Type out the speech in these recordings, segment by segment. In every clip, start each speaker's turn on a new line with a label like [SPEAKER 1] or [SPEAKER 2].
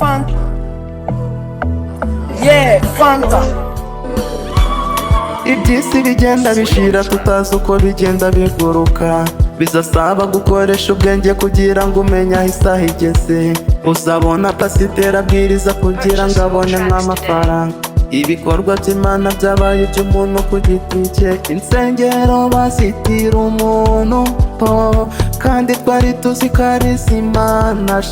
[SPEAKER 1] Fanta. Yeah, Fanta.
[SPEAKER 2] Iby'isi bigenda bishira tutazi uko bigenda biguruka, bizasaba gukoresha ubwenge kugira ngo umenye aho isaha igeze. Uzabona pasiteri abwiriza kugira ngo abone nk'amafaranga, ibikorwa by'Imana byabaye iby'umuntu ku giti cye. Insengero bazitira umuntu kandi twari tuzi ko ari Imana.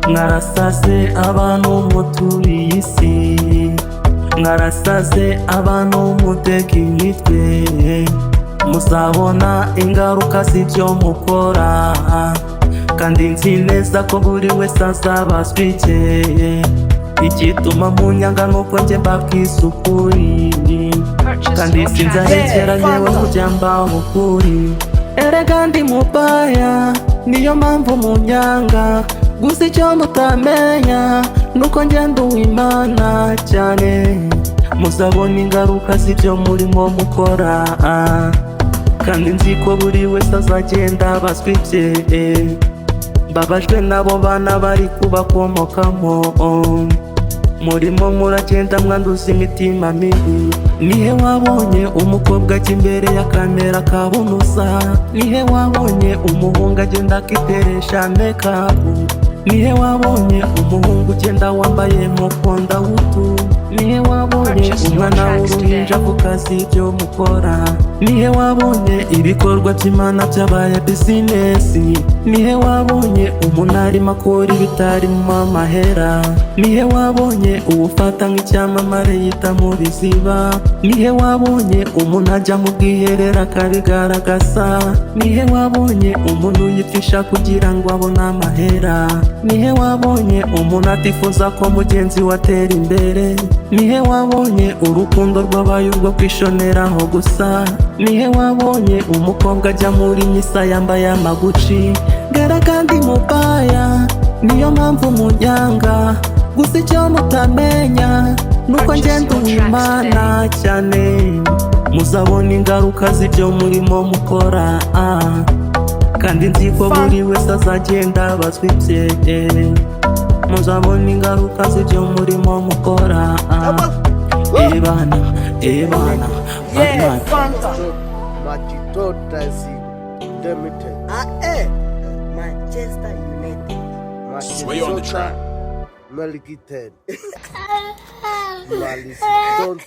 [SPEAKER 2] Mwarasaze abantu muturiye isi, mwarasaze abantu mutega imitwe, muzabona ingaruka z'ibyo mukora, kandi nzi neza ko buri wese azabazwa icye. Igituma munyanga nuko njye mbabwiza ukuri, kandi sinzarekera yewe kujya mbaho ukuri. Erega ndi mubaya niyo mpamvu munyanga, gusa icyo mutamenya nuko njye ndi uw'Imana cyane. Muzabona ingaruka z'ibyo murimo mukora, kandi nzi ko buri wese azagenda abazwa ibye. Mbabajwe n'abo bana bari kubakomokamo, murimo muragenda mwanduza imitima mibi. Nihe wabonye umukobwa ajya imbere ya kamera akabunuza? Nihe wabonye umuhungu agenda akiteresha mekapu? Nihe wabonye umuhungu ugenda wambaye nk'ukonda wutu? Nihe wabonye umwana w'uruhinja kukazi ibyo mukora? Nihe wabonye ibikorwa by'Imana byabaye bizinesi? Nihe wabonye umuntu arimo akora ibitarimo amahera? Nihe wabonye uwufata nk'icyamamare yita mu biziba? Nihe wabonye umuntu ajya mu bwiherero akabigaragaza? Nihe wabonye umuntu yipfisha kugira ngo abone amahera? Nihe wabonye umuntu atifuza ko mugenzi we atera imbere? Nihe wabonye urukundo rwabaye urwo kwishoneraho gusa? Nihe wabonye umukobwa ajya muri misa yambaye amaguci? Gara kandi mubaya niyo mpamvu munyanga, gusa icyo mutamenya nuko njye ndi uw'Imana cyane. Muzabona ingaruka z'ibyo murimo mukora, kandi nzi ko buri wese azagenda abazwa ibye. Muzabona ingaruka z'ibyo murimo mukora, ebana ebana.
[SPEAKER 1] Yeah, Fanta.
[SPEAKER 3] Manchester United.
[SPEAKER 4] Sway on the track.
[SPEAKER 3] Malikited. Don't